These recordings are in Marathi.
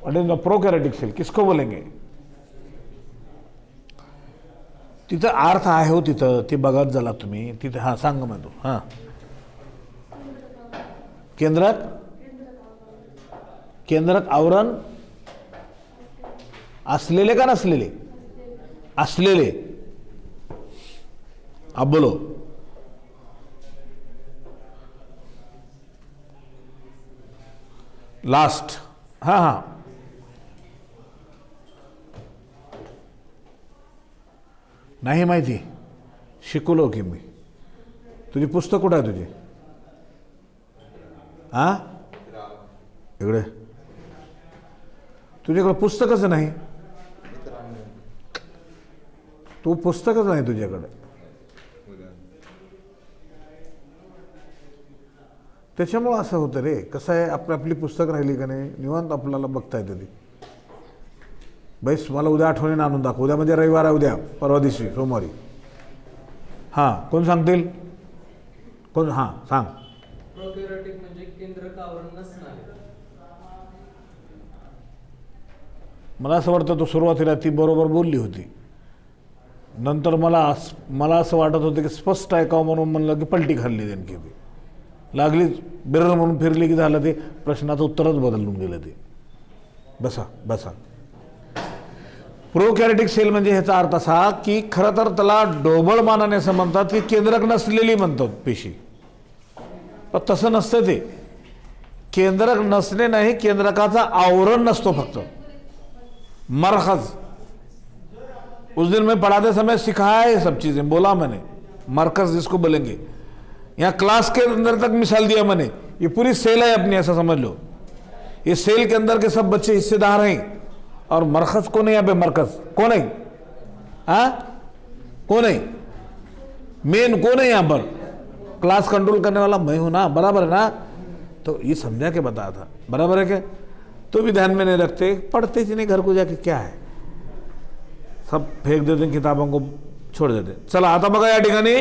व्हॉट इज प्रोकॅरियोटिक सेल किसको बोलेंगे? तिथं अर्थ आहे हो, तिथं ते बघत झाला तुम्ही तिथं. हां सांग मग तू. हां केंद्रक, केंद्रक आवरण असलेले का नसलेले? असलेले. अब बोलो. लास्ट. हां हां नाही माहिती, शिकवलो की मी. तुझी पुस्तक कुठं आहे तुझी? हां इकडे. तुझ्याकडे पुस्तकच नाही, तू पुस्तकच नाही तुझ्याकडे. त्याच्यामुळं असं होतं रे. कसं आहे, आपली पुस्तक राहिली का नाही निवांत आपल्याला बघता येते ती. बैस मला उद्या आठवणीनं आणून दाखव. उद्या म्हणजे रविवार आहे, उद्या परवा दिवशी सोमवारी. हां कोण सांगतील? कोण? हां सांग. प्रोकॅरियोटिक म्हणजे केंद्रक आवरण नसणारे. मला असं वाटतं तो सुरुवातीला ती बरोबर बोलली होती, नंतर मला असं वाटत होतं की स्पष्ट ऐकावं म्हणून म्हणलं की पलटी खाल्ली त्यांनी. ती लागलीच बिरळ म्हणून फिरली की झालं ते प्रश्नाचं उत्तरच बदलून गेलं ते. बसा बसा. प्रोकॅरियोटिक सेल म्हणजे ह्याचा अर्थ असा की खरं तर त्याला ढोबळ मानाने असं म्हणतात की केंद्रक नसलेली म्हणतात पेशी, पण तसं नसतं ते. केंद्रक नसणे नाही, केंद्रकाचा आवरण नसतो फक्त. मरकज, उस दिन मैं पढ़ाते समय सिखाया ये सब चीज़ें, बोला मैंने मरकज जिसको बोलेंगे. यहाँ क्लास के अंदर तक मिसाल दिया मैंने. ये पूरी सेल है अपनी, ऐसा समझ लो. ये सेल के अंदर के सब बच्चे हिस्सेदार हैं. और मरकज कौन है यहाँ पे? मरकज कौन है? हाँ कौन है? मेन कौन है यहाँ पर? क्लास कंट्रोल करने वाला मैं हूँ ना, बराबर है ना? तो ये समझा के बताया था, बराबर है क्या? तो भी ध्यान में नहीं रखते, पढ़ते ही नहीं घर को जाके. क्या है, सब फेक देते हैं, किताबों को छोड़ देते. चला आता बघा या ठिकाणी.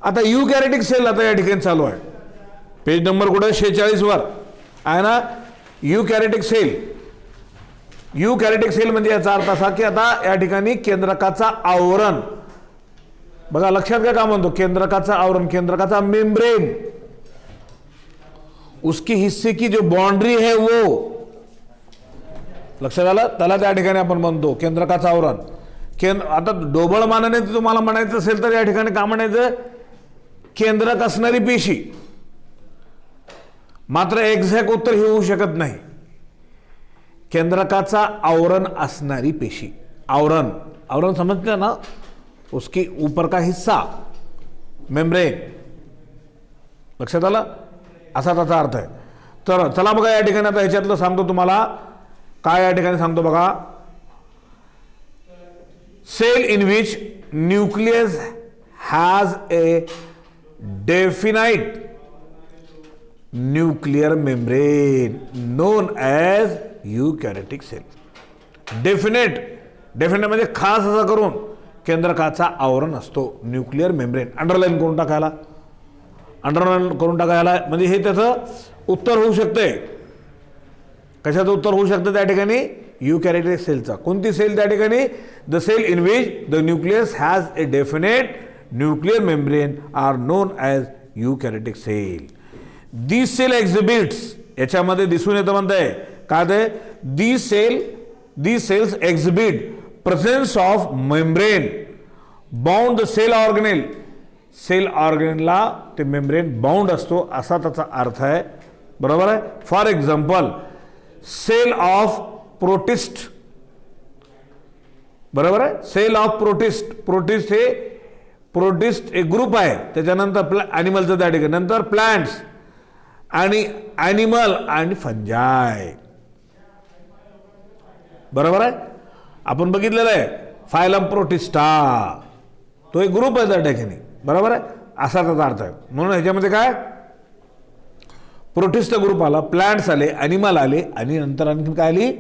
आता यूकॅरियोटिक सेल आता या ठिकाणी चालू आहे. पेज नंबर कुठे? 46 वर आहे ना यूकॅरियोटिक सेल. यूकॅरियोटिक सेल म्हणजे याचा अर्थ असा की आता या ठिकाणी केंद्रकाचा आवरण बघा. लक्षात काय म्हणतो? केंद्रकाचा आवरण, केंद्रकाचा मेम्ब्रेन, उसकी हिस्से की जो बाउंड्री है वो. लक्षात आलं? त्याला त्या ठिकाणी आपण म्हणतो केंद्रकाचं आवरण. आता ढोबळ मानाने तुम्हाला म्हणायचं असेल तर या ठिकाणी का म्हणायचं? केंद्रक असणारी पेशी. मात्र एक्झॅक्ट उत्तर हे होऊ शकत नाही. केंद्रकाचा आवरण असणारी पेशी. आवरण, आवरण समझते ना, उसकी ऊपर का हिस्सा मेम्ब्रेन. लक्षात आलं? असा त्याचा अर्थ आहे. तर चला बघा या ठिकाणी आता ह्याच्यातलं सांगतो तुम्हाला. काय या ठिकाणी सांगतो बघा. Cell in which nucleus has a definite nuclear membrane known as eukaryotic cell. Definite, definite म्हणजे खास असं करून केंद्रकाचा आवरण असतो, न्यूक्लियर मेम्ब्रेन. अंडरलाईन करून टाकायला, अंडरलाईन करून टाकायला म्हणजे हे त्याचं उत्तर होऊ शकतंय. कशाचं उत्तर होऊ शकतं त्या ठिकाणी? यूकॅरियोटिक सेलचा. कोणती सेल त्या ठिकाणी? The cell in which the nucleus has a definite nuclear membrane are known as eukaryotic cell. This cell exhibits, याच्यामध्ये दिसून येतं म्हणतंय काय ते? these cells exhibit presence of membrane bound the cell organelle. Cell ऑर्गेनला ते मेम्ब्रेन बाउंड असतो असा त्याचा अर्थ आहे, बरोबर आहे. For example cell of protist, बरोबर आहे. सेल ऑफ प्रोटिस्ट, प्रोटिस्ट हे प्रोटिस्ट एक ग्रुप आहे. त्याच्यानंतर ॲनिमलचं त्या ठिकाणी, नंतर प्लांट्स आणि ॲनिमल आणि फंजाय, बरोबर आहे. आपण बघितलेलं आहे फायलम प्रोटिस्टा, तो एक ग्रुप आहे त्या ठिकाणी, बरोबर आहे. असा त्याचा अर्थ आहे. म्हणून ह्याच्यामध्ये काय प्रोटिस्ट ग्रुप आला, प्लांट्स आले, ॲनिमल आले आणि नंतर आणखी काय आली?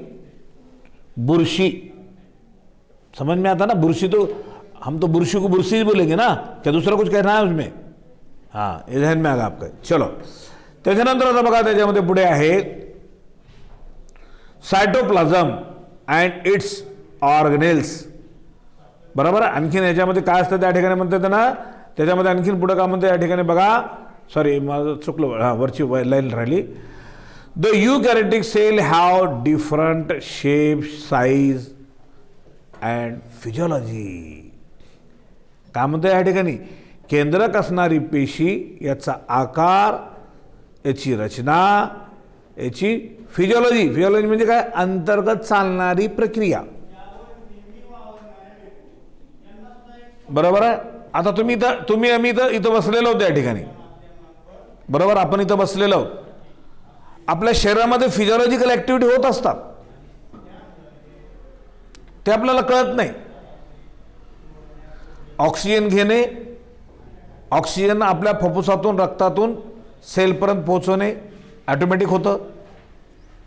बुरशी. समझ में आता ना? बुरशी तो हम तो बुरशी को बुरशी ही बोलेंगे ना, क्या दूसरा कुछ कहना है उसमें? हाँ, ये ध्यान में आगा आपका. चलो त्याच्यानंतर आता बघा त्याच्यामध्ये पुढे आहे सायटोप्लाझम अँड इट्स ऑर्गनेल्स. बरोबर आहे. आणखीन याच्यामध्ये काय असतं त्या ठिकाणी म्हणतात ना, त्याच्यामध्ये आणखीन पुढं काय म्हणतं या ठिकाणी बघा, सॉरी माझं चुकलं, हां वरची लाईन राहिली. The eukaryotic cell have different shape, size and physiology. काय म्हणतं या ठिकाणी, केंद्रक असणारी पेशी, याचा आकार, याची रचना, याची फिजिओलॉजी. फिजिओलॉजी म्हणजे काय, अंतर्गत चालणारी प्रक्रिया. बरोबर आहे. आता तुम्ही आम्ही इथं बसलेलो आहोत या ठिकाणी, बरोबर, आपण इथं बसलेलो आहोत. आपल्या शरीरामध्ये फिजिओलॉजिकल ऍक्टिव्हिटी होत असतात, ते आपल्याला कळत नाही. ऑक्सिजन घेणे, ऑक्सिजन आपल्या फुफ्फुसातून रक्तातून सेलपर्यंत पोहोचवणे ऑटोमॅटिक होतं.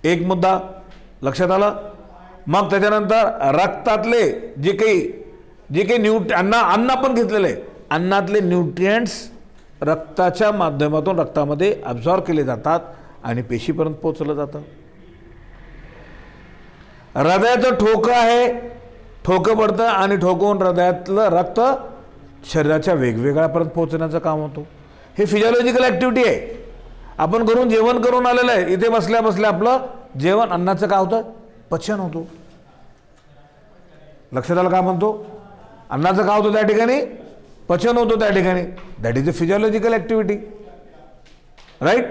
एक मुद्दा लक्षात आलं. मग त्याच्यानंतर रक्तातले जे काही अन्न आपण घेतलेलं आहे, अन्नातले न्यूट्रिएंट्स रक्ताच्या माध्यमातून रक्तामध्ये ॲब्झॉर्ब केले जातात आणि पेशीपर्यंत पोहोचलं जातं. हृदयाचं ठोकं आहे, ठोकं पडतं आणि ठोकवून हृदयातलं रक्त शरीराच्या वेगवेगळ्यापर्यंत पोहोचण्याचं काम होतं. हे फिजिओलॉजिकल ॲक्टिव्हिटी आहे. आपण जेवण करून आलेलं आहे, इथे बसल्या बसल्या आपलं जेवण, अन्नाचं काय होतं, पचन होतं. लक्षात आलं काय म्हणतो, अन्नाचं काय होतं त्या ठिकाणी, पचन होतं त्या ठिकाणी. That is a physiological activity, right.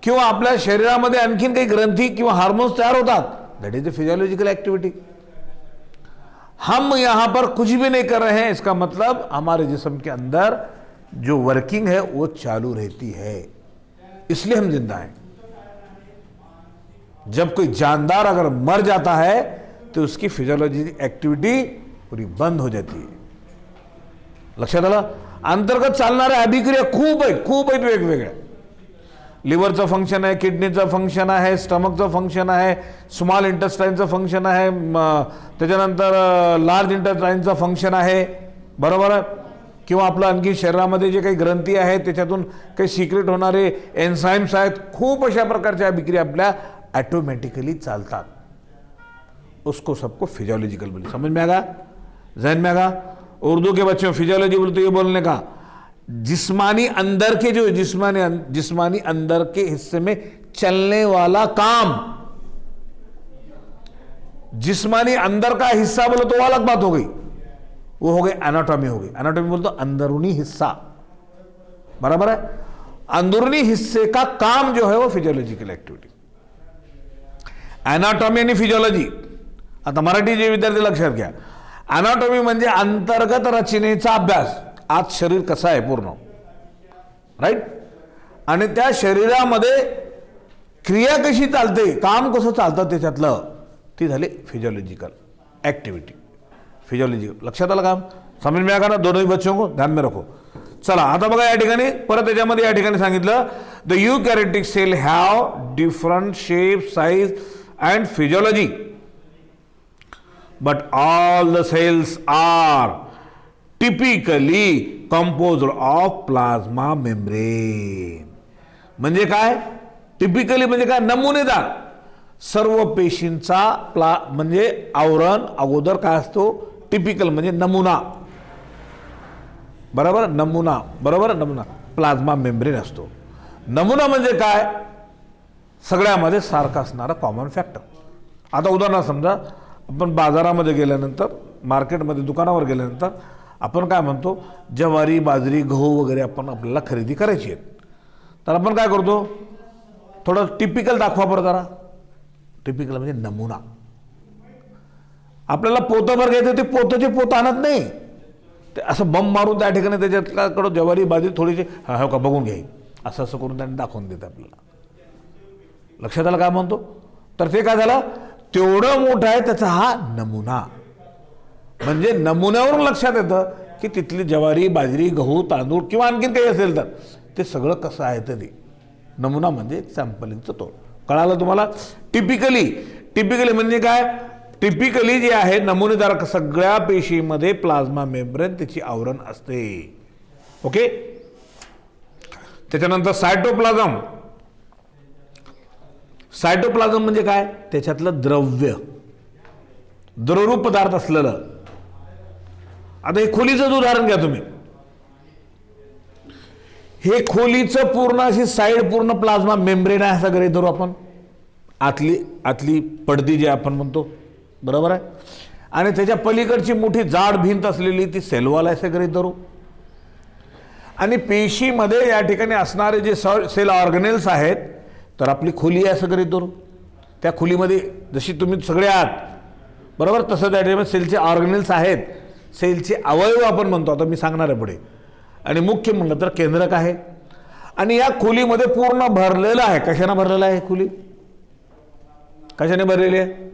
किंवा आपल्या शरीरामध्ये आणखीन काही ग्रंथी किंवा हार्मोन्स तयार होतात, that is a physiological activity. हम यहां पर कुछ भी नहीं कर रहे हैं, इसका मतलब हमारे जिस्म के अंदर जो वर्किंग है वो चालू रहती है, इसलिए हम जिंदा हैं. जब कोई जानदार अगर मर जाता है तो उसकी फिजियोलॉजिकल एक्टिविटी पूरी बंद हो जाती है. लक्षात आलं. अंतर्गत चालणाऱ्या अभिक्रिया खूप आहेत वेगवेगळ्या. लिव्हरचं फंक्शन आहे, किडनीचं फंक्शन आहे, स्टमकचं फंक्शन आहे, स्मॉल इंटेस्टाईनचं फंक्शन आहे, त्याच्यानंतर लार्ज इंटेस्टाईनचं फंक्शन आहे, बरोबर आहे. किंवा आपलं आणखी शरीरामध्ये जे काही ग्रंथी आहेत त्याच्यातून काही सिक्रेट होणारे एन्झाइम्स आहेत, खूप अशा प्रकारच्या अभिक्रिया आपल्या ऑटोमॅटिकली चालतात. उसको सबको फिजियोलॉजिकल बोले. समझ में आगा, जहन में आगा. उर्दू के बच्चों फिजियोलॉजी बोलते ये बोलने का जिस्मानी अंदर के जो जिस्मानी अंदर के हिस्से में चलने वाला काम. जिस्मानी अंदर का हिस्सा बोलो तो वो अलग बात हो गई, वो हो गई एनाटॉमी हो गई. एनाटॉमी बोलते अंदरूनी हिस्सा, बराबर है. अंदरूनी हिस्से का काम जो है वो फिजियोलॉजिकल एक्टिविटी. एनाटॉमी आणि फिजियोलॉजी. आता मराठी जे विद्यार्थी लक्षात घ्या, एनाटॉमी म्हणजे अंतर्गत रचनेचा अभ्यास. आज शरीर कसं आहे पूर्ण, राईट, आणि त्या शरीरामध्ये क्रिया कशी चालते, काम कसं चालतं त्याच्यातलं, ती झाली फिजियोलॉजिकल ॲक्टिव्हिटी. फिजियोलॉजिकल लक्षात आलं काम. समझ में आगा ना दोनों बच्चों को, ध्यान में रखो. चला आता बघा या ठिकाणी परत त्याच्यामध्ये या ठिकाणी सांगितलं, the eukaryotic cell have different shape, size and physiology, but all the cells are typically composed of plasma membrane. म्हणजे काय, टिपिकली म्हणजे काय, नमुनेदार. सर्व पेशींचा म्हणजे आवरण अगोदर काय असतो, टिपिकल म्हणजे नमुना, बरोबर, नमुना, बरोबर, नमुना प्लाझ्मा मेम्ब्रेन असतो. नमुना म्हणजे काय, सगळ्यामध्ये सारखा असणारा कॉमन फॅक्टर. आता उदाहरण समजा आपण बाजारामध्ये गेल्यानंतर, मार्केटमध्ये दुकानावर गेल्यानंतर आपण काय म्हणतो, ज्वारी, बाजरी, गहू वगैरे आपण आपल्याला खरेदी करायची आहेत, तर आपण काय करतो, थोडं टिपिकल दाखवा बरं जरा. टिपिकल म्हणजे नमुना. आपल्याला पोतभर घ्यायचं, ते पोताचे पोत आणत नाही, ते असं बंब मारून त्या ठिकाणी त्याच्याकडं ज्वारी, बाजरी थोडीशी हा का बघून घ्याई, असं असं करून त्यांनी दाखवून देतं आपल्याला. लक्षात आलं काय म्हणतो. तर ते काय झालं, तेवढं मोठं आहे त्याचा हा नमुना. म्हणजे नमुन्यावरून लक्षात येतं की तिथली ज्वारी, बाजरी, गहू, तांदूळ किंवा आणखीन काही असेल तर ते सगळं कसं आहे. तर ते नमुना म्हणजे सॅम्पलिंगचं तोड. कळालं तुम्हाला. टिपिकली म्हणजे काय, टिपिकली जे आहे नमुनेदार सगळ्या पेशीमध्ये प्लाझ्मा मेम्ब्रेन त्याची आवरण असते. ओके. त्याच्यानंतर सायटोप्लाझम. सायटोप्लाझम म्हणजे काय? त्याच्यातलं द्रव्य, द्रवरूप पदार्थ असलेलं. आता हे खोलीचं उदाहरण घ्या तुम्ही. हे खोलीचं पूर्ण अशी साईड पूर्ण प्लाझ्मा मेम्ब्रेन आहे असं गृहीत धरू आपण. आतली पडदी जे आपण म्हणतो, बरोबर आहे. आणि त्याच्या पलीकडची मोठी जाड भिंत असलेली ती सेल वॉल आहे असं गृहीत धरू. आणि पेशीमध्ये या ठिकाणी असणारे जे सेल ऑर्गनेल्स आहेत, तर आपली खोली आहे असं गृहीत धरू. त्या खोलीमध्ये जशी तुम्ही सगळे आहात, बरोबर, तसं त्या ठिकाणी सेलचे ऑर्गनेल्स आहेत, सेलचे अवयव आपण म्हणतो. आता मी सांगणार आहे पुढे. आणि मुख्य म्हणलं तर केंद्रक आहे. आणि या खोलीमध्ये पूर्ण भरलेलं आहे. कशाने भरलेलं आहे? खोली कशाने भरलेली आहे?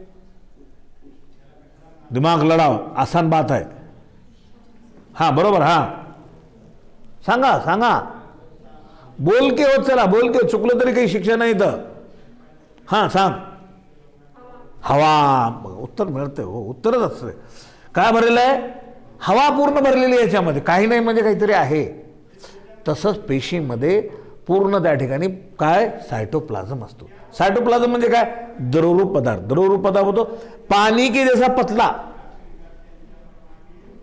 दिमाग लढाव, आसान बात आहे. हां बरोबर. हां सांगा सांगा, बोल के होत चला, बोल के. चुकलं तरी काही शिक्षा नाही तर. हां सांग. हवा. उत्तर मिळते हो, उत्तरच असतं. काय भरलेलं आहे? हवा पूर्ण भरलेली आहे याच्यामध्ये. काही नाही म्हणजे काहीतरी आहे. तसंच पेशीमध्ये पूर्ण त्या ठिकाणी काय? सायटोप्लाझम असतो. सायटोप्लाझम म्हणजे काय? द्रवरूप पदार्थ. द्रवरूप पदार्थ होतो पानी के जैसा पतला.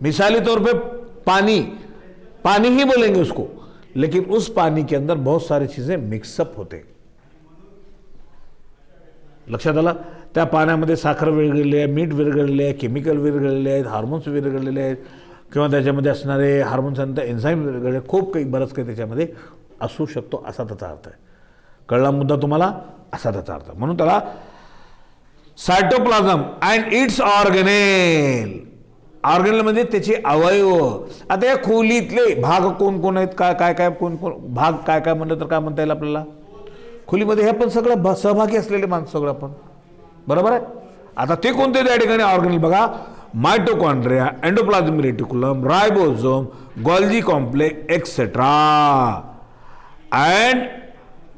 मिसाली तौर पे पानी, पानी ही बोलेंगे उसको, लेकिन उस पानी के अंदर बहुत सारी चीजें मिक्सअप होते. लक्षात आलं? त्या पाण्यामध्ये साखर विरघळलेली आहे, मीठ विरघळलेले आहे, केमिकल विरघळलेले आहेत, हार्मोन्स विरघळलेले आहेत, किंवा त्याच्यामध्ये असणारे हार्मोन्स एन्झाईम विरघळले, खूप काही बरंच काही त्याच्यामध्ये असू शकतो, असा त्याचा अर्थ आहे. कळला मुद्दा तुम्हाला? असा त्याचा अर्थ. म्हणून त्याला cytoplasm and it's organelle. Organelle म्हणजे त्याचे अवयव. आता या खोलीतले भाग कोण कोण आहेत? काय काय काय कोण कोण भाग काय काय म्हणलं तर काय म्हणता येईल आपल्याला? खोलीमध्ये हे पण सगळं सहभागी असलेले माणसं सगळं आपण, बरोबर आहे. आता ते कोणते त्या ठिकाणी ऑर्गनेल बघा? Mitochondria, endoplasmic reticulum, ribosome, Golgi complex etcetera and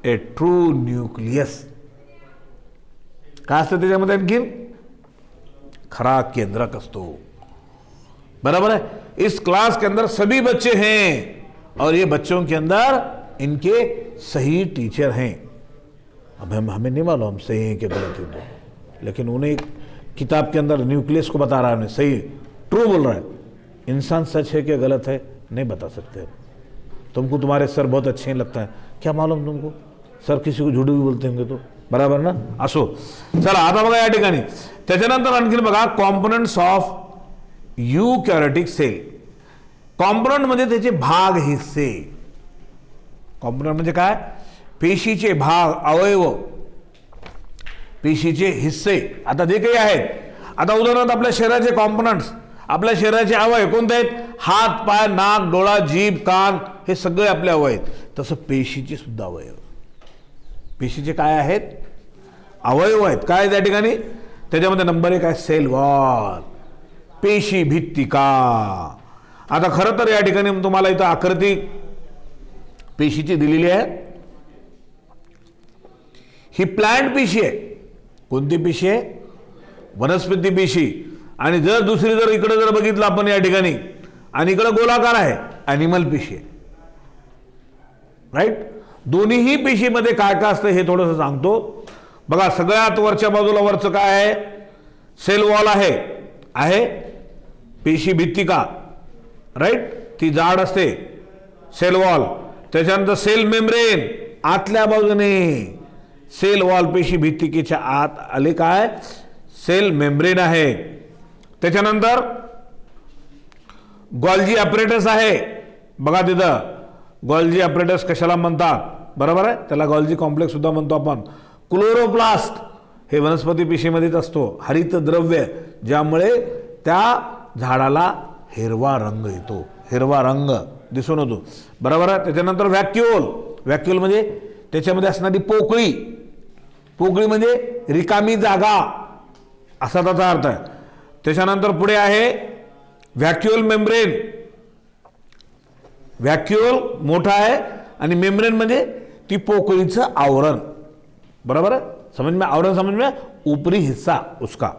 a true nucleus. काय असतं त्याच्यामध्ये? आणखीन खरा केंद्रक असतो, बराबर है. इस क्लास के अंदर सभी बच्चे हैं और ये बच्चों के अंदर इनके सही टीचर हैं. अब हमें नहीं मालूम हम सही हैं कि गलत हैं, लेकिन उन्हें एक किताब के अंदर न्यूक्लियस को बता रहा है, सही ट्रू बोल रहा है. इंसान सच है कि गलत है नहीं बता सकते. तुमको तुम्हारे सर बहुत अच्छे हैं लगता है, क्या मालूम तुमको? सर किसी को झूठ भी बोलते होंगे तो, बराबर ना. असो, चला आता बघा या ठिकाणी. त्याच्यानंतर आणखीन बघा कॉम्पोनंट्स ऑफ यूकॅरियोटिक सेल. कॉम्पोनंट म्हणजे त्याचे भाग, हिस्से. कॉम्पोनंट म्हणजे काय? पेशीचे भाग, अवयव, पेशीचे हिस्से. आता जे काही आहेत, आता उदाहरणार्थ आपल्या शरीराचे कॉम्पोनंट्स, आपल्या शरीराचे अवयव कोणते आहेत? हात, पाय, नाक, डोळा, जीभ, कान, हे सगळे आपले अवयव आहेत. तसं पेशीचे सुद्धा अवयव. पेशीचे काय आहेत? अवयव आहेत. काय त्या ठिकाणी? त्याच्यामध्ये नंबर 1 आहे सेल वॉल, पेशी भित्तिका. आता खरं तर या ठिकाणी तुम्हाला इथं आकृती पेशीची दिलेली आहे. ही प्लांट पेशी आहे. कोणती पेशी आहे? वनस्पती पेशी. आणि जर दुसरी जर इकडे जर बघितलं आपण या ठिकाणी, आणि इकडे गोलाकार आहे, ॲनिमल पेशी आहे, राईट. दोन्हीही पेशीमध्ये काय काय असतं हे थोडंसं सांगतो. बघा सगळ्यात वरच्या बाजूला वरचं काय आहे? सेल वॉल आहे पेशी भित्तिका, राईट, ती जाड असते सेल वॉल. त्याच्यानंतर सेल मेम्ब्रेन आतल्या बाजूने. सेल वॉल पेशी भित्तिकेच्या आत आले काय? सेल मेम्ब्रेन आहे. त्याच्यानंतर गॉल्जी ॲपरेटस आहे. बघा तिथं गॉल्जी ॲपरेटस कशाला म्हणतात? बरोबर आहे, त्याला गॉल्जी कॉम्प्लेक्स सुद्धा म्हणतो आपण. क्लोरोप्लास्ट हे वनस्पती पेशीमध्येच असतो. हरित द्रव्य, ज्यामुळे त्या झाडाला हिरवा रंग येतो, हिरवा रंग दिसून येतो, बरोबर आहे. त्याच्यानंतर व्हॅक्युल. व्हॅक्युल म्हणजे त्याच्यामध्ये असणारी पोकळी. पोकळी म्हणजे रिकामी जागा, असा त्याचा अर्थ आहे. त्याच्यानंतर पुढे आहे व्हॅक्युल मेम्ब्रेन. व्हॅक्युल मोठा आहे आणि मेम्ब्रेन म्हणजे ती पोकळीचं आवरण, बरोबर है. समझ में? आवरण समझ में? ऊपरी हिस्सा उसका.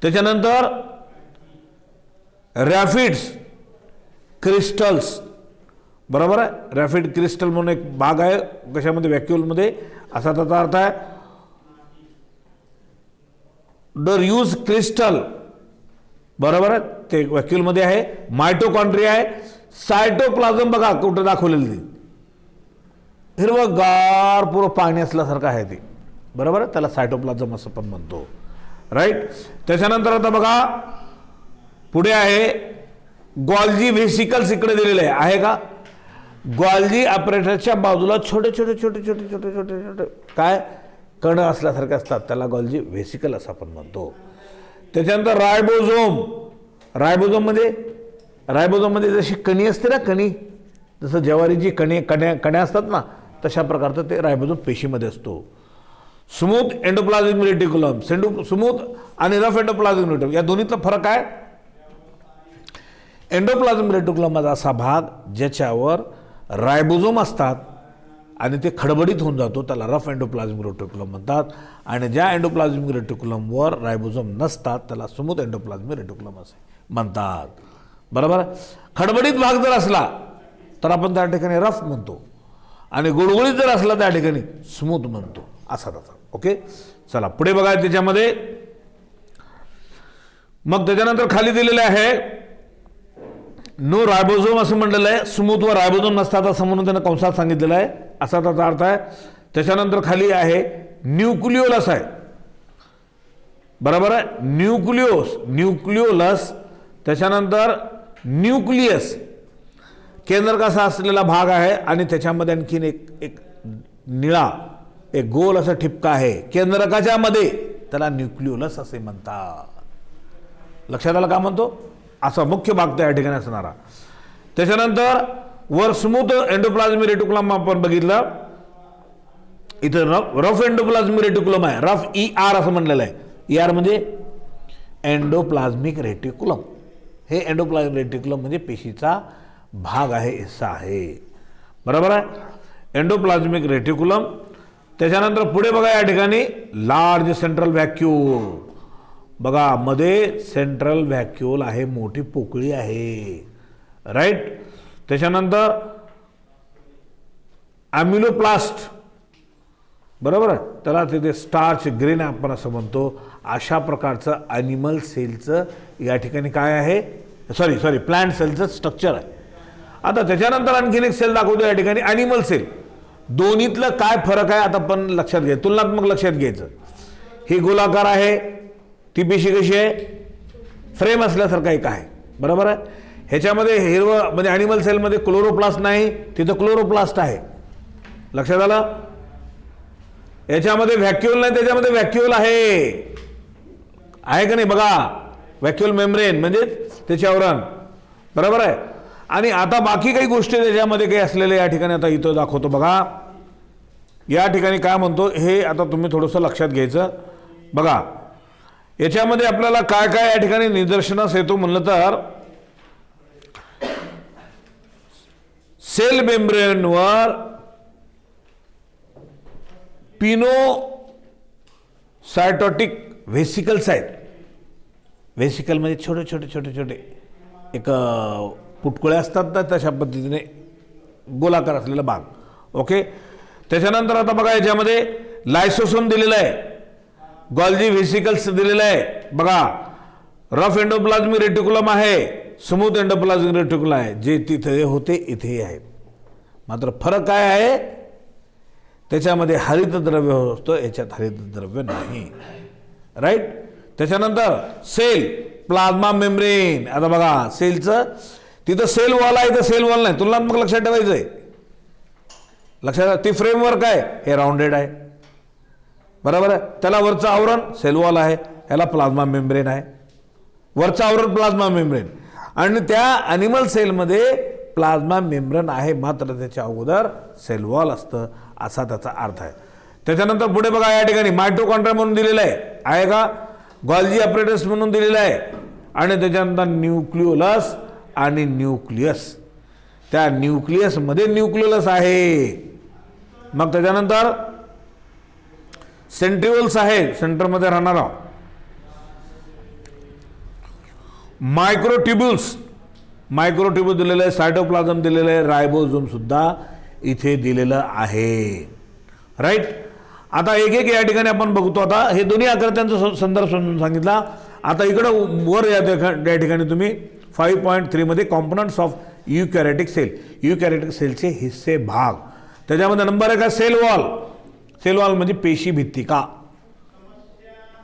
त्याच्यानंतर रॅफिड्स क्रिस्टल्स, बरोबर आहे. रॅफिड क्रिस्टल म्हणून एक भाग आहे कशामध्ये? व्हॅक्युलमध्ये, असा त्याचा अर्थ आहे. यूज क्रिस्टल, बरोबर आहे, ते व्हॅक्यूलमध्ये आहे. मायटोकॉन्ड्रिया आहे. सायटोप्लाझम बघा कुठं दाखवलेली ती हिरवगार पूर्व पाणी असल्यासारखं आहे ते, बरोबर आहे, त्याला सायटोप्लाझम असं पण म्हणतो. राईट. त्याच्यानंतर आता बघा पुढे आहे गॉल्जी व्हेसिकल्स इकडे दिलेले आहे का. गॉल्जी अपरेटरच्या बाजूला छोटे छोटे छोटे छोटे छोटे छोटे छोटे काय कण असल्यासारखे असतात, त्याला गॉल्जी व्हेसिकल असं आपण म्हणतो. त्याच्यानंतर रायबोझोममध्ये जशी कणी असते ना, कणी जसं ज्वारीची कण्या असतात ना, तशा प्रकारचं ते रायबोझोम पेशीमध्ये असतो. स्मूथ एंडोप्लाझमिक रेटिक्युलम, स्मूथ आणि रफ एंडोप्लाझमिक रेटिक्युलम या दोन्हीतला फरक आहे. एंडोप्लाझमिक रेटिक्युलम असा भाग ज्याच्यावर रायबोझोम असतात आणि ते खडबडीत होऊन जातो, त्याला रफ एंडोप्लाझमिक रेटिक्युलम म्हणतात. आणि ज्या एंडोप्लाझमिक रेटिक्युलमवर रायबोझोम नसतात त्याला स्मूथ एंडोप्लाझमिक रेटिक्युलम असे म्हणतात, बरोबर. खडबडीत भाग जर असला तर आपण त्या ठिकाणी रफ म्हणतो आणि गुळगुळीत जर असला त्या ठिकाणी स्मूथ म्हणतो, असा त्याचा. ओके, चला पुढे बघा. त्याच्यामध्ये मग त्याच्यानंतर खाली दिलेले आहे नो रायबोझोम असं म्हटलेलं आहे. स्मूथ व रायबोझोम नसतात असं म्हणून त्यांना कंसात सांगितलेलं आहे, असा त्याचा अर्थ आहे. त्याच्यानंतर खाली आहे न्यूक्लिओलस आहे, बरोबर आहे, न्यूक्लिओलस. त्याच्यानंतर न्यूक्लियस केंद्र कसा असलेला भाग आहे आणि त्याच्यामध्ये आणखीन एक निळा एक गोल असा ठिपका आहे केंद्रकाच्या मध्ये, त्याला न्यूक्लिओलस असे म्हणतात. लक्षात आलं का म्हणतो, असा मुख्य भाग त्या ठिकाणी असणारा. त्याच्यानंतर वर स्मूथ एंडोप्लाझमिक रेटिक्युलम आपण बघितलं, इथं रफ एंडोप्लाझमिक रेटिक्युलम आहे, रफ ER असं म्हणलेलं आहे. ER म्हणजे एंडोप्लाझमिक रेटिक्युलम. हे एंडोप्लाझमिक रेटिक्युलम म्हणजे पेशीचा भाग आहे, हिस्सा आहे, बरोबर आहे, एंडोप्लाझमिक रेटिक्युलम. त्याच्यानंतर पुढे बघा या ठिकाणी लार्ज सेंट्रल व्हॅक्यूल, बघा मध्ये सेंट्रल व्हॅक्यूल आहे, मोठी पोकळी आहे. राईट. त्याच्यानंतर ॲम्युलोप्लास्ट, बरोबर आहे, त्याला तिथे स्टार्च ग्रेन आपण असं म्हणतो. अशा प्रकारचं ॲनिमल सेलचं या ठिकाणी काय आहे, सॉरी प्लांट सेलचं स्ट्रक्चर आहे. आता त्याच्यानंतर आणखीन एक सेल दाखवतो या ठिकाणी ॲनिमल सेल. दोन्हीतलं काय फरक आहे आता पण लक्षात घ्या, तुलनात्मक लक्षात घ्यायचं. ही गोलाकार आहे, ती पेशी कशी आहे, फ्रेम असल्यासारखं एक आहे, बरोबर आहे. ह्याच्यामध्ये हिरवं म्हणजे ॲनिमल सेलमध्ये क्लोरोप्लास्ट नाही, तिथं क्लोरोप्लास्ट आहे, लक्षात आलं. याच्यामध्ये व्हॅक्यूल नाही, त्याच्यामध्ये व्हॅक्यूल आहे का नाही बघा, व्हॅक्यूल मेम्ब्रेन म्हणजे त्याचे आवरण, बरोबर आहे. आणि आता बाकी काही गोष्टी त्याच्यामध्ये काही असलेल्या या ठिकाणी आता इथं दाखवतो बघा. या ठिकाणी काय म्हणतो हे आता तुम्ही थोडंसं लक्षात घ्यायचं. बघा याच्यामध्ये आपल्याला काय काय या ठिकाणी निदर्शनास येतो म्हणलं तर, सेल मेम्ब्रेनवर पिनोसायटोटिक व्हेसिकल्स आहेत. व्हेसिकल म्हणजे छोटे छोटे छोटे छोटे एक पुटकुळे असतात ना, तशा पद्धतीने गोलाकार असलेला भाग. ओके. त्याच्यानंतर आता बघा याच्यामध्ये लायसोसोम दिलेलं आहे, गॉल्जी व्हेसिकल्स दिलेलं आहे. बघा रफ एंडोप्लाझमिक रेटिक्युलम आहे, स्मूथ एंडोप्लाझमिक रेटिक्युलम आहे. जे तिथे होते इथेही आहे, मात्र फरक काय आहे, त्याच्यामध्ये हरितद्रव्य असतो, याच्यात हरितद्रव्य नाही. राईट. त्याच्यानंतर सेल प्लाझ्मा मेम्ब्रेन. आता बघा सेलचं तिथं सेल वॉल आहे, इथं सेल वॉल नाही, तुलनात्मक लक्षात ठेवायचं आहे. लक्षात, ती फ्रेमवर्क आहे, हे राऊंडेड आहे, बरोबर आहे. त्याला वरचं आवरण सेल वॉल आहे, ह्याला प्लाझ्मा मेम्ब्रेन आहे, वरचं आवरण प्लाझ्मा मेम्ब्रेन. आणि त्या ॲनिमल सेलमध्ये प्लाझ्मा मेम्ब्रेन आहे, मात्र त्याच्या अगोदर सेल वॉल असतं, असा त्याचा अर्थ आहे. त्याच्यानंतर पुढे बघा या ठिकाणी मायटोकॉन्ड्रिया म्हणून दिलेलं आहे का, गॉल्जी अपरेटस म्हणून दिलेलं आहे. आणि त्याच्यानंतर न्यूक्लिओलस आणि न्यूक्लियस, त्या न्यूक्लियसमध्ये न्यूक्लिओलस आहे. मग त्याच्यानंतर सेंट्रिओल्स आहे, सेंटरमध्ये राहणारा. मायक्रोट्युब्युल्स दिलेलं आहे, सायटोप्लाझम दिलेलं आहे, रायबोझोम सुद्धा इथे दिलेलं आहे. राईट. आता एक एक या ठिकाणी आपण बघतो. आता हे दोन्ही आकृत्यांचा संदर्भ समजून सांगितला. आता इकडं वर या ठिकाणी तुम्ही 5.3 मध्ये कॉम्पोनंट्स ऑफ युकॅरियोटिक सेल, युकॅरियोटिक सेलचे हिस्से भाग, त्याच्यामध्ये नंबर 1 आहे सेल वॉल. सेल वॉल म्हणजे पेशी भित्तिका.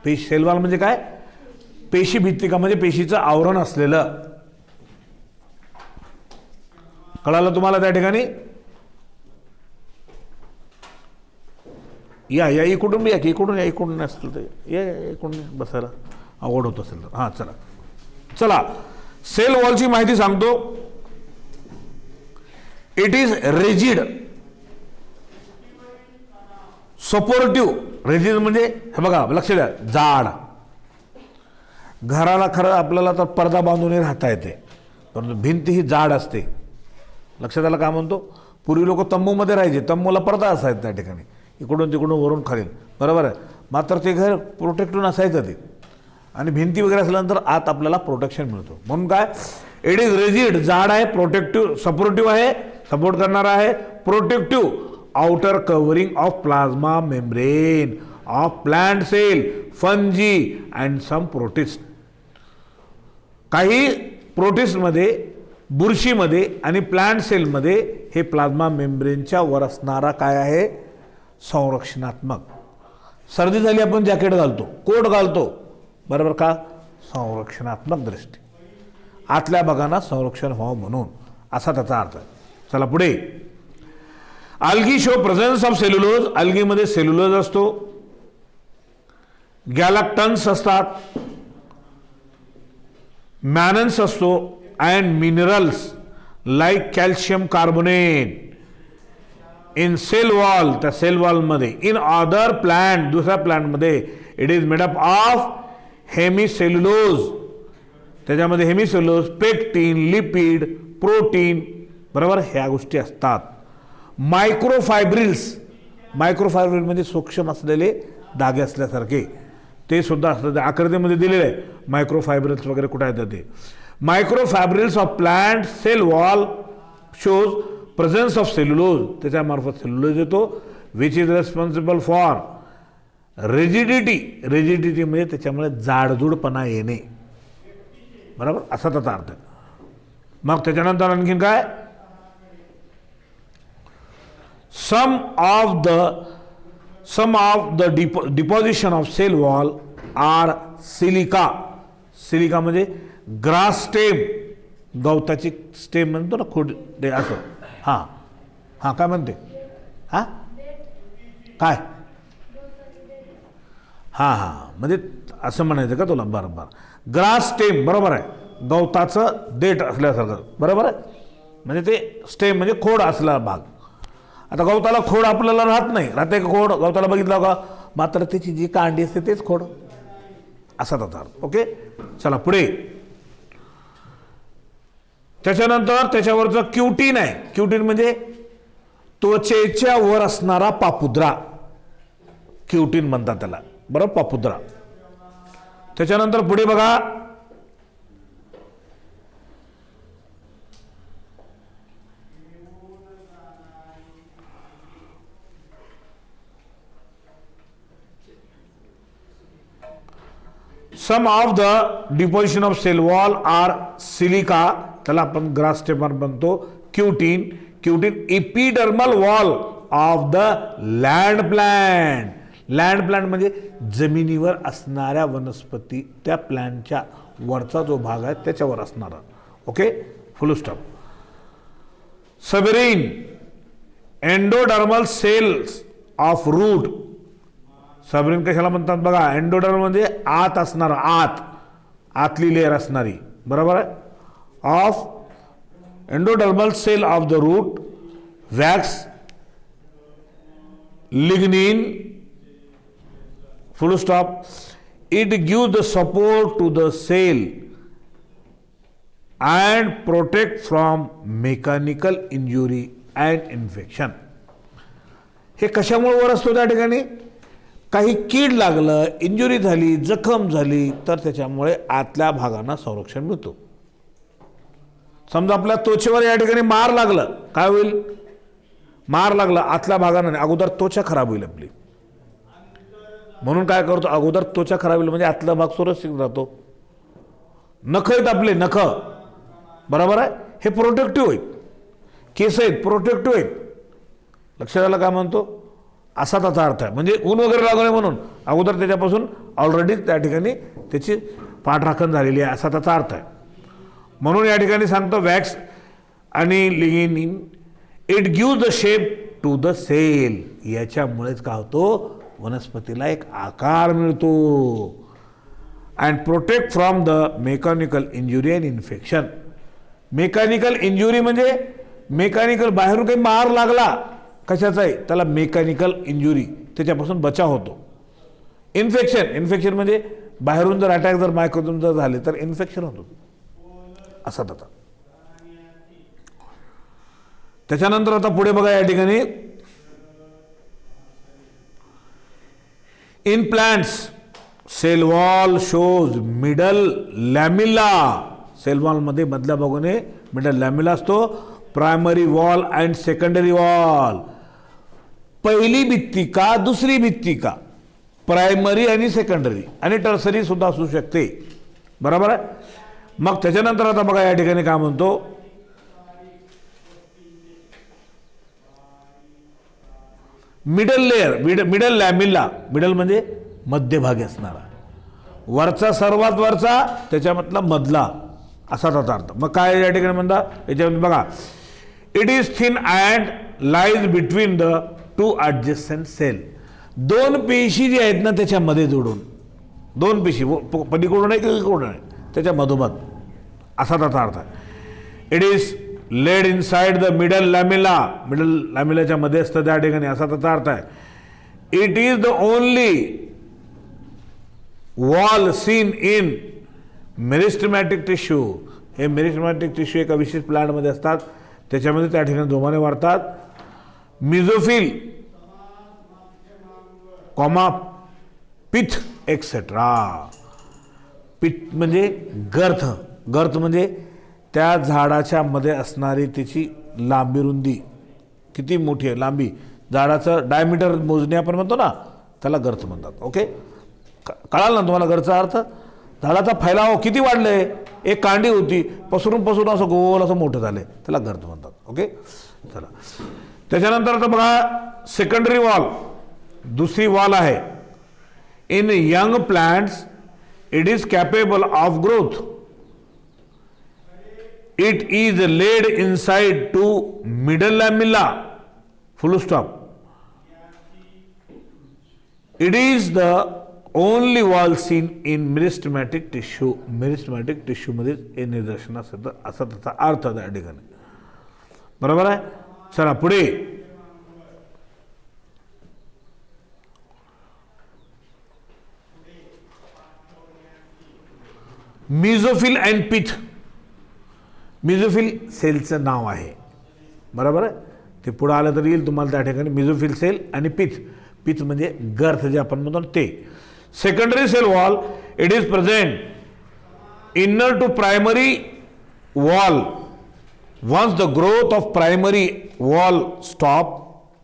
सेल वॉल म्हणजे काय? पेशी भित्तिका म्हणजे पेशीचं आवरण असलेलं. कळालं तुम्हाला त्या ठिकाणी? या इकडून या की इकडून या, इकडून नसतील ते या इकडून बसायला आवड होत असेल तर. हां चला सेल वॉलची माहिती सांगतो. It is rigid, supportive. Rigid म्हणजे हे बघा लक्ष द्या, जाड. घराला खरं आपल्याला तर पडदा बांधूनही राहता येते, परंतु भिंत ही जाड असते. लक्षात आलं का म्हणतो? पूर्वी लोक तंबूमध्ये राहायचे, तंबूला पडदा असायचा त्या ठिकाणी, इकडून तिकडून वरून खाली, बरोबर आहे. मात्र ते घर प्रोटेक्टिव्ह नसायचं ते, आणि भिंती वगैरे असल्यानंतर आत आपल्याला प्रोटेक्शन मिळतो. म्हणून काय, इट इज रिजिड, जाड आहे, प्रोटेक्टिव्ह, सपोर्टिव्ह आहे, सपोर्ट करणारा आहे, protective, outer covering of plasma membrane of plant cell, fungi and some protist. काही प्रोटिस्टमध्ये, बुरशीमध्ये आणि प्लांट सेलमध्ये हे प्लाझ्मा मेम्ब्रेनच्या वर असणारा काय आहे, संरक्षणात्मक. सर्दी झाली आपण जॅकेट घालतो, कोट घालतो, बरोबर का? संरक्षणात्मक दृष्टी, आतल्या भागांना संरक्षण व्हावं म्हणून, असा त्याचा अर्थ आहे. चला पुढे. Algae show presence of cellulose. अल्गीमध्ये सेल्युलोज असतो, गॅलॅक्टन्स असतात, मॅनन्स असतो, and minerals like calcium carbonate in cell wall. त्या सेल वॉलमध्ये. इन अदर प्लांट, दुसऱ्या प्लांटमध्ये it is made up of hemicellulose. त्याच्यामध्ये हेमिसेल्युलोज, पेक्टिन, लिपिड, प्रोटीन, बरोबर, ह्या गोष्टी असतात. मायक्रोफायब्रिल्स. मायक्रोफायब्रिल म्हणजे सूक्ष्म असलेले धागे असल्यासारखे, ते सुद्धा असतात. आकृतीमध्ये दिलेले आहे मायक्रोफायब्रिल्स वगैरे कुठे येतात ते. Microfibrils of plant cell wall shows presence of cellulose. त्याच्यामार्फत सेल्युलोज येतो, which is responsible for rigidity. Rigidity म्हणजे त्याच्यामुळे जाडजूडपणा येणे, बरोबर, असा त्याचा अर्थ आहे. मग त्याच्यानंतर आणखीन काय, some of the deposition of cell wall are silica. Silica म्हणजे ग्रास स्टेम, गवताची स्टेम म्हणतो ना, खोड असं. हां काय म्हणते? हां काय? म्हणजे असं म्हणायचं का तुला? बरोबर, ग्रास स्टेम, बरोबर आहे, गवताचं देठ असल्यासारखं, बरोबर आहे. म्हणजे ते स्टेम म्हणजे खोड असला भाग. आता गवताला खोड आपल्याला राहत नाही, राहते का खोड? गवताला बघितलं का? मात्र त्याची जी कांडी असते तेच खोड, असा त्याचा अर्थ. ओके, चला पुढे. त्याच्यानंतर त्याच्यावरचं क्युटीन आहे. क्युटीन म्हणजे त्वचेच्या वर असणारा पापुद्रा, क्युटीन म्हणतात त्याला, बरोबर, पापुद्रा. त्याच्यानंतर पुढे बघा, some of the deposition of cell wall are silica, त्याला आपण ग्रास स्टेमर बनतो. Cutin, cutin epidermal wall of the land plant. Land plant म्हणजे जमिनीवर असणाऱ्या वनस्पती, त्या प्लांटच्या वरचा जो भाग आहे त्याच्यावर असणारा. Okay, full stop. Suberin endodermal cells of root. Suberin कशाला म्हणतात बघा? एंडोडर्मल म्हणजे आत असणारा, आतली लेअर असणारी, बरोबर आहे. Of endodermal cell of the root, wax, lignin, full stop. It gives the support to the cell and protect from mechanical injury and infection. हे कशामुळे वर असतो त्या ठिकाणी? काही कीड लागलं, इंजुरी झाली, जखम झाली तर त्याच्यामुळे आतल्या भागांना संरक्षण मिळतो. समजा आपल्या त्वचेवर या ठिकाणी मार लागलं, काय होईल? मार लागला आतल्या भागांना, अगोदर त्वचा खराब होईल आपली, म्हणून काय करतो, अगोदर त्वचा खराब होईल म्हणजे आतला भाग सुरक्षित राहतो. नख आहेत आपले, नख बरोबर आहे, हे प्रोटेक्टिव्ह आहेत. केस आहेत प्रोटेक्टिव्ह आहेत. लक्षात आलं का म्हणतो, असा त्याचा अर्थ आहे. म्हणजे ऊन वगैरे लागू नये म्हणून अगोदर त्याच्यापासून ऑलरेडी त्या ठिकाणी त्याची पाठराखण झालेली आहे, असा त्याचा अर्थ आहे. म्हणून या ठिकाणी सांगतो वॅक्स आणि lignin it give the shape to the cell. याच्यामुळेच काय होतो, वनस्पतीला एक आकार मिळतो. And protect from the mechanical injury and infection. Mechanical injury म्हणजे मेकॅनिकल बाहेरून काही मार लागला कशाचा आहे, त्याला मेकॅनिकल इंजुरी, त्याच्यापासून बचाव होतो. इन्फेक्शन म्हणजे बाहेरून जर अटॅक जर मायक्रोजन जर झाले तर इन्फेक्शन होतो, असा त्याचा. त्याच्यानंतर आता पुढे बघा या ठिकाणी, in plants cell wall shows middle lamella. Cell wall मध्ये मधल्या भागाने मिडल लॅमिला असतो. Primary wall and secondary wall. पहिली भित्ती का दुसरी भित्ती का, प्रायमरी आणि सेकंडरी आणि टर्सरी सुद्धा असू शकते, बरोबर आहे. मग त्याच्यानंतर आता बघा या ठिकाणी काय म्हणतो, middle layer, middle lamella. Middle म्हणजे मध्यभागी असणारा, वरचा सर्वात वरचा, त्याच्यामधला मधला, असा त्याचा अर्थ. मग काय या ठिकाणी म्हणता, याच्यामध्ये बघा, it is thin and lies between the two adjacent cell. दोन पेशी जी आहेत ना त्याच्यामध्ये जोडून, दोन पेशी पलीकडून आहे की इकडून आहे, त्याच्या मधोमध, असा त्याचा अर्थ आहे. It is laid inside the middle lamella. Middle लॅमिलाच्या मध्ये असतं त्या ठिकाणी, असा त्याचा अर्थ आहे. It is the only wall seen in meristematic tissue. हे मेरिस्टमॅटिक टिश्यू एका विशेष प्लांटमध्ये असतात, त्याच्यामध्ये त्या ठिकाणी जोमाने वाढतात. मिझोफिल, कॉमा पिथ एक्सेट्रा. पिथ म्हणजे गर्थ. गर्थ म्हणजे त्या झाडाच्या मध्ये असणारी त्याची लांबी रुंदी किती मोठी आहे, लांबी, झाडाचं डायमीटर मोजणे आपण म्हणतो ना, त्याला गर्थ म्हणतात. ओके, कळाल ना तुम्हाला गर्थचा अर्थ. झाडाचा फैलाव किती वाढले, एक कांडी होती पसरून पसरून असं गोल असं मोठं झालंय, त्याला गर्थ म्हणतात. ओके, चला त्याच्यानंतर आता बघा सेकंडरी वॉल, दुसरी वॉल आहे. In young plants it is capable of growth. It is laid inside to middle lamella, full stop. It is the only wall seen in meristematic tissue. Meristematic tissue मध्ये हे निदर्शन असतं, असा त्याचा अर्थ त्या ठिकाणी, बरोबर आहे. चला पुढे, मिझोफिल अँड पिथ. मिझोफिल सेलचं नाव आहे, बरोबर आहे. ते पुढे आलं तर येईल तुम्हाला त्या ठिकाणी. मिझोफिल सेल आणि पिथ. पिथ म्हणजे गर्थ जे आपण म्हणतो ते. Secondary cell wall, it is present inner to primary wall. Once the growth of primary wall stop,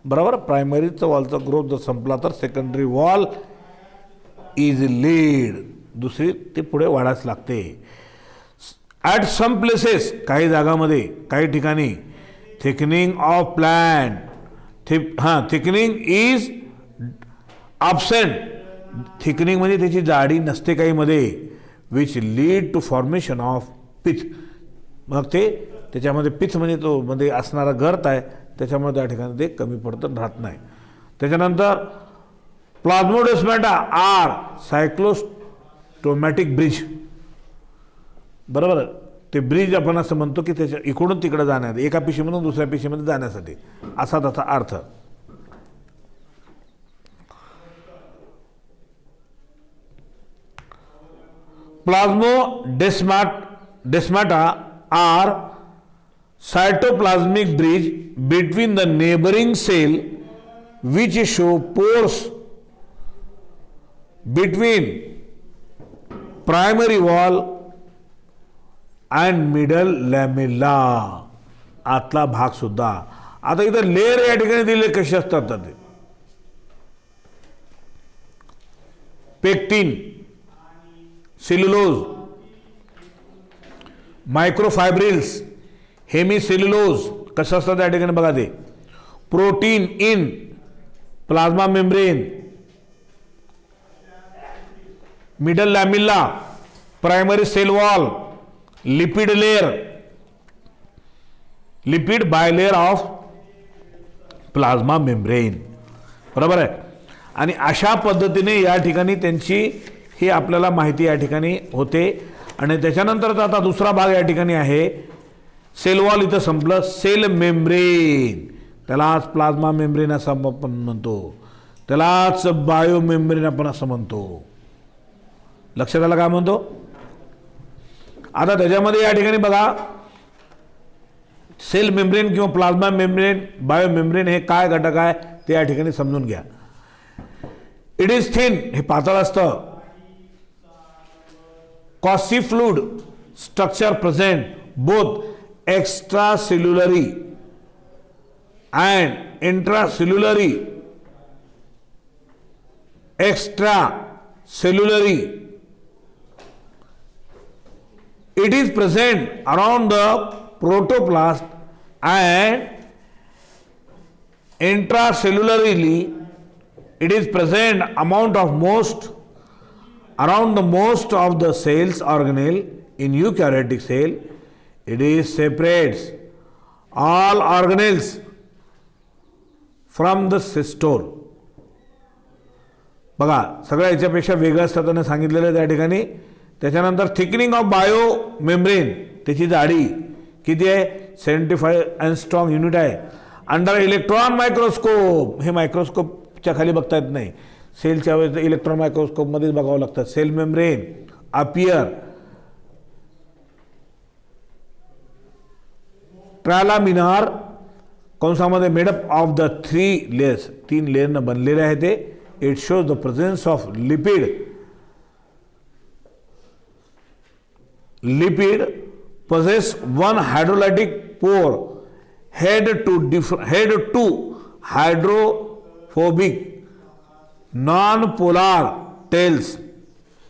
बरोबर. प्रायमरीचा वॉलचा ग्रोथ जर संपला तर सेकंडरी वॉल इज लीड, दुसरी ते पुढे वाढायच लागते. ॲट सम प्लेसेस, काही जागामध्ये काही ठिकाणी, thickening of plant. Thickening is absent. Thickening म्हणजे त्याची जाडी नसते काही मध्ये, which lead to formation of pith. मग ते त्याच्यामध्ये पिथ म्हणजे तो मध्ये असणारा गर्थ आहे, त्याच्यामुळे त्या ठिकाणी ते कमी पडतं, राहत नाही. त्याच्यानंतर प्लाझ्मोडेस्माटा आर सायक्लोस्टोमॅटिक ब्रिज, बरोबर. ते ब्रिज आपण असं म्हणतो की त्याच्या इकडून तिकडे जाण्यात, एका पिशीमधून दुसऱ्या पिशीमध्ये जाण्यासाठी, असा त्याचा अर्थ. Plasmodesmata are cytoplasmic bridge between the neighboring cell which show pores between primary wall and middle lamella. आतला भाग सुद्धा. आता इथं लेअर या ठिकाणी दिले कसे असतात ते, पेक्टिन, सेल्युलोज, मायक्रोफायब्रिल्स, हेमिसेल्युलोज कसं असतं त्या ठिकाणी बघा ते, protein in plasma membrane, middle lamella, primary cell wall, lipid layer, lipid bilayer of plasma membrane, बरोबर आहे. आणि अशा पद्धतीने या ठिकाणी त्यांची ही आपल्याला माहिती या ठिकाणी होते. आणि त्याच्यानंतरचा आता दुसरा भाग या ठिकाणी आहे, सेल वॉल इथं संपलं, सेल मेम्ब्रेन, त्यालाच प्लाझ्मा मेम्ब्रेन असं आपण म्हणतो, त्यालाच बायो मेम्ब्रेन आपण असं म्हणतो. लक्षात आलं काय म्हणतो. आता त्याच्यामध्ये या ठिकाणी बघा, सेल मेम्ब्रेन किंवा प्लाझ्मा मेम्ब्रेन, बायो मेम्ब्रेन हे काय घटक आहे ते या ठिकाणी समजून घ्या. इट इज थिन, हे पातळ असतं. Quasifluid structure present both extracellularly and intracellularly. Extracellularly, it is present around the protoplast and intracellularly it is present around the most of the cells organelle. In eukaryotic cell it is separates all organelles from the cytosol. बघा सगळ्या याच्यापेक्षा वेगळं असतं त्याने सांगितलेलं आहे त्या ठिकाणी. त्याच्यानंतर थिकनिंग ऑफ बायो मेम्ब्रेन, त्याची जाडी किती आहे, 75 अँगस्ट्रॉम युनिट आहे. अंडर इलेक्ट्रॉन मायक्रोस्कोप, हे मायक्रोस्कोपच्या खाली बघता येत नाही, सेलच्या वेळेस इलेक्ट्रॉन मायक्रोस्कोपमध्येच बघावं लागतं. सेल मेम्ब्रेन अपियर ट्रालामिनार कंसामध्ये मेडअप ऑफ द 3 लेयर्स, 3 लेयरनं बनलेले आहे ते. It shows the presence of lipid. Lipid possess one hydrolytic pore, head to hydrophobic non-polar tails.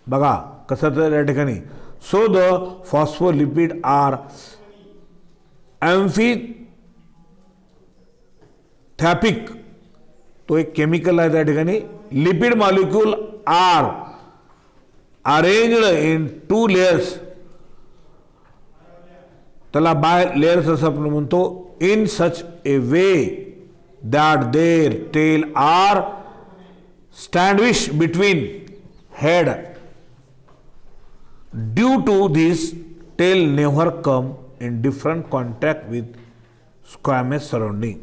बघा कसं तर या ठिकाणी. So the phospholipid are amphithypic, तो एक केमिकल आहे त्या ठिकाणी. Lipid molecule are arranged in 2 layers, त्याला बाय लेयर्स असं आपण म्हणतो. In such a way that their tail are sandwich between head. Due to this tail never come in different contact with squamous surrounding.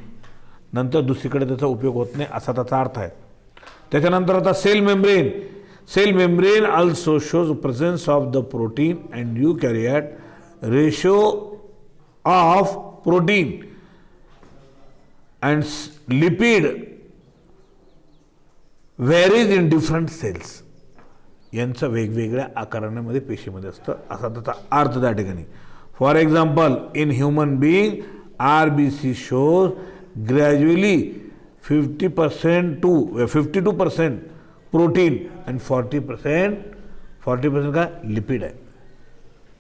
नंतर दुसरीकडे त्याचा उपयोग होत नाही असा त्याचा अर्थ आहे. त्याच्यानंतर आता cell membrane. Cell membrane also shows presence of the protein and eukaryote. Ratio of protein and lipid varies in different cells. यांचं वेगवेगळ्या आकारांमध्ये पेशीमध्ये असतं असा त्याचा अर्थ त्या ठिकाणी. For example in human being RBC shows gradually 50% to 52% protein and 40% काय लिपिड आहे.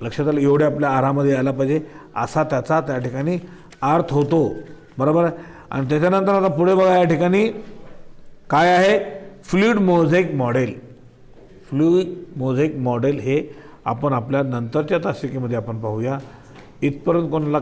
लक्षात आलं. एवढे आपल्या आहारामध्ये यायला पाहिजे असा त्याचा त्या ठिकाणी अर्थ होतो, बरोबर आहे. आणि त्याच्यानंतर आता पुढे बघा या ठिकाणी काय आहे, fluid mosaic model. Fluid mosaic model हे आपण आपल्या नंतरच्या तासिकेमध्ये आपण पाहूया. इथपर्यंत कोणाला